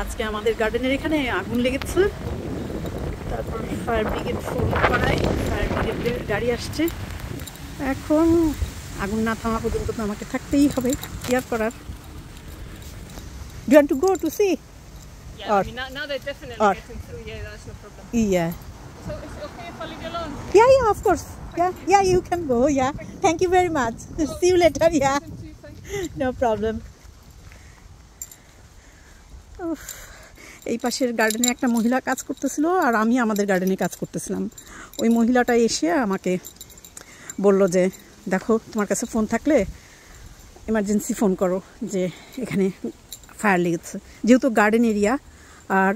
আজকে আমাদের গার্ডেনের এখানে আগুন লেগেছে। তারপর ফায়ার ব্রিগেড ফোন করায়, ফায়ার ব্রিগেডের গাড়ি আসছে। এখন আগুন না থামা পর্যন্ত তো আমাকে থাকতেই হবে, কেয়ার করার। Do you want to go to see? Yeah, I mean, now they're definitely getting through. Yeah, that's no problem. Yeah. So is it okay if I leave you alone? Yeah, of course. Yeah, you can go. Yeah. Thank you very much. See you later. Yeah. No problem. এই পাশের গার্ডেনে একটা মহিলা কাজ করতেছিল আর আমি আমাদের গার্ডেনে কাজ করতেছিলাম। ওই মহিলাটা এসে আমাকে বলল যে দেখো, তোমার কাছে ফোন থাকলে এমার্জেন্সি ফোন করো, যে এখানে ফায়ার লেগেছে। যেহেতু গার্ডেন এরিয়া আর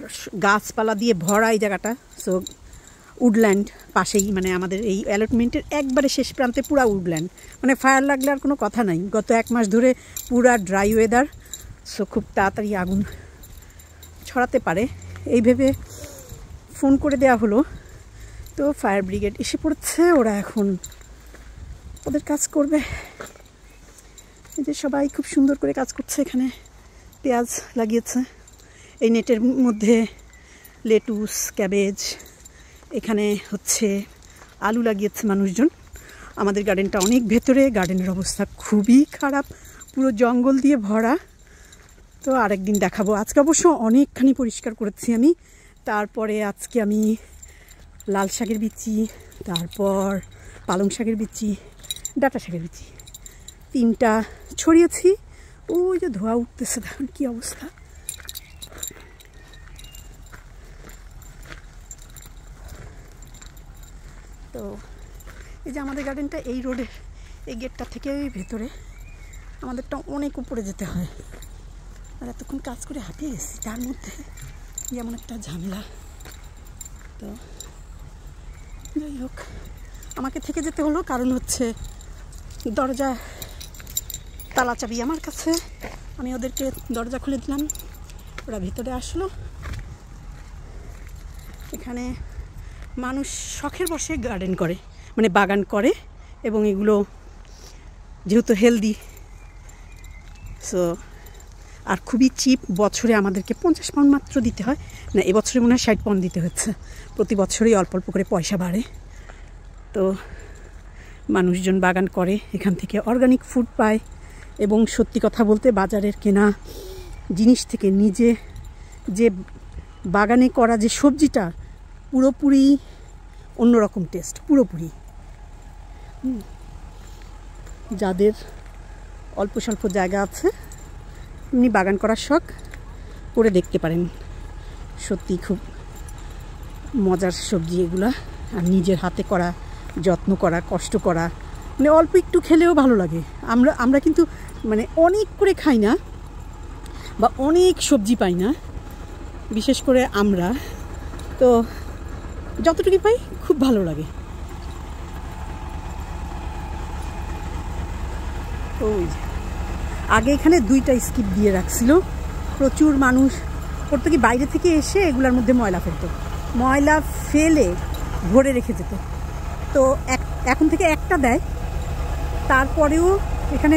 গাছপালা দিয়ে ভরা এই জায়গাটা, সো উডল্যান্ড পাশেই, মানে আমাদের এই অ্যালটমেন্টের একবারে শেষ প্রান্তে পুরা উডল্যান্ড, মানে ফায়ার লাগলে আর কোনো কথা নাই। গত 1 মাস ধরে পুরা ড্রাই ওয়েদার, সো খুব তাড়াতাড়ি আগুন ছড়াতে পারে এই ভেবে ফোন করে দেওয়া হলো। তো ফায়ার ব্রিগেড এসে পড়েছে, ওরা এখন ওদের কাজ করবে। এই যে সবাই খুব সুন্দর করে কাজ করছে, এখানে পেঁয়াজ লাগিয়েছে এই নেটের মধ্যে, লেটুস, ক্যাবেজ, এখানে হচ্ছে আলু লাগিয়েছে মানুষজন। আমাদের গার্ডেনটা অনেক ভেতরে, গার্ডেনের অবস্থা খুবই খারাপ, পুরো জঙ্গল দিয়ে ভরা। তো আরেকদিন দেখাবো। আজকে অবশ্য অনেকখানি পরিষ্কার করেছি আমি। তারপরে আজকে আমি লাল শাকের বিচি, তারপর পালং শাকের বিচি, ডাঁটা শাকের বিচি 3টা ছড়িয়েছি। ওই যে ধোয়া উঠতেছে, দেখুন কি অবস্থা। তো এই যে আমাদের গার্ডেনটা এই রোডের এই গেটটা থেকে ভেতরে, আমাদেরটা অনেক উপরে যেতে হয়। আর এতক্ষণ কাজ করে হাঁপিয়ে গেছি, তার মধ্যে যেমন একটা ঝামেলা। তো যাই হোক, আমাকে থেকে যেতে হলো, কারণ হচ্ছে দরজা তালা চাবি আমার কাছে। আমি ওদেরকে দরজা খুলে দিলাম, ওরা ভিতরে আসলো। এখানে মানুষ শখের বসে গার্ডেন করে, মানে বাগান করে, এবং এগুলো যেহেতু হেলদি, সো আর খুবই চিপ। বছরে আমাদেরকে 50 পাউন্ড মাত্র দিতে হয়, না এবছরে মনে হয় 60 পাউন্ড দিতে হচ্ছে। প্রতি বছরই অল্প অল্প করে পয়সা বাড়ে। তো মানুষজন বাগান করে, এখান থেকে অর্গানিক ফুড পায়, এবং সত্যি কথা বলতে বাজারের কেনা জিনিস থেকে নিজে যে বাগানে করা যে সবজিটা পুরোপুরি অন্যরকম টেস্ট, পুরোপুরি। যাদের অল্প স্বল্প জায়গা আছে, এমনি বাগান করার শখ করে দেখতে পারেন। সত্যি খুব মজার সবজি এগুলা, আর নিজের হাতে করা, যত্ন করা, কষ্ট করা, মানে অল্প একটু খেলেও ভালো লাগে। আমরা কিন্তু মানে অনেক করে খাই না, বা অনেক সবজি পাই না, বিশেষ করে আমরা। তো যতটুকু পাই খুব ভালো লাগে। ওই আগে এখানে 2টা স্কিপ দিয়ে রাখছিল, প্রচুর মানুষ করতো কি, বাইরে থেকে এসে এগুলোর মধ্যে ময়লা ফেলতো, ময়লা ফেলে ভরে রেখে যেত। তো এখন থেকে একটা দেয়। তারপরেও এখানে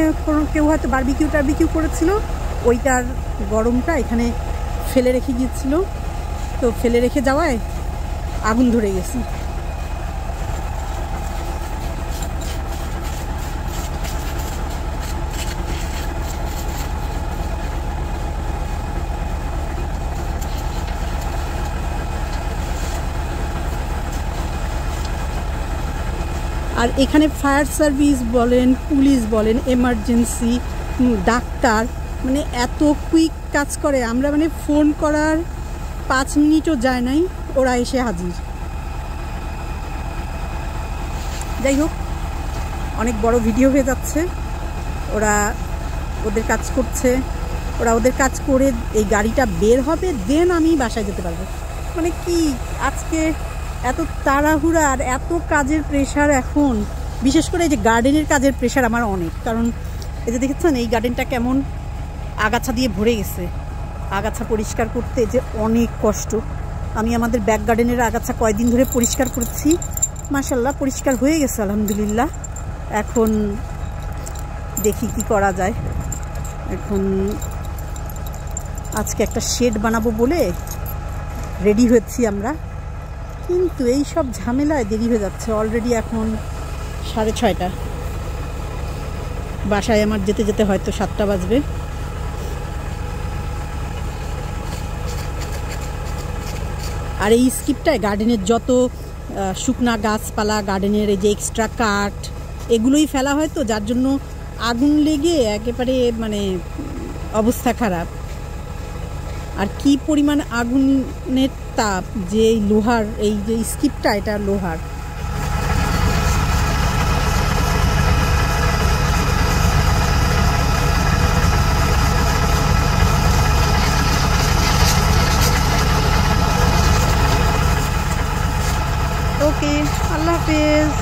কেউ হয়তো বারবিকিউ করেছিল, ওইটার গরমটা এখানে ফেলে রেখে গিয়েছিল। তো ফেলে রেখে যাওয়ায় আগুন ধরে গেছে। আর এখানে ফায়ার সার্ভিস বলেন, পুলিশ বলেন, এমার্জেন্সি, ডাক্তার, মানে এত কুইক কাজ করে। আমরা মানে ফোন করার 5 মিনিটও যায় নাই, ওরা এসে হাজির। যাই হোক, অনেক বড় ভিডিও হয়ে যাচ্ছে। ওরা ওদের কাজ করছে, ওরা ওদের কাজ করে এই গাড়িটা বের হবে, দেন আমি বাসায় যেতে পারবো। মানে কি আজকে এত তাড়াহুড়া আর এত কাজের প্রেশার এখন, বিশেষ করে এই যে গার্ডেনের কাজের প্রেশার আমার অনেক। কারণ এই যে দেখেছেন এই গার্ডেনটা কেমন আগাছা দিয়ে ভরে গেছে, আগাছা পরিষ্কার করতে যে অনেক কষ্ট। আমি আমাদের ব্যাক গার্ডেনের আগাছা কয়েকদিন ধরে পরিষ্কার করছি, মাশাআল্লাহ পরিষ্কার হয়ে গেছে আলহামদুলিল্লাহ। এখন দেখি কি করা যায়। এখন আজকে একটা শেড বানাবো বলে রেডি হচ্ছি আমরা, কিন্তু এই সব ঝামেলায় দেরি হয়ে যাচ্ছে। অলরেডি এখন 6:30। বাসায় আমার যেতে যেতে হয়তো 7টা বাজবে। আর এই স্কিপটায় গার্ডেনের যত শুকনা গাছপালা, গার্ডেনের এই যে এক্সট্রা কাঠ, এগুলোই ফেলা হয়, তো যার জন্য আগুন লেগে একেবারে মানে অবস্থা খারাপ। আর কি পরিমাণ আগুনের তাপ, যে লোহার এই যে স্কিপটা, এটা লোহার। ওকে, আল্লাহ হাফেজ।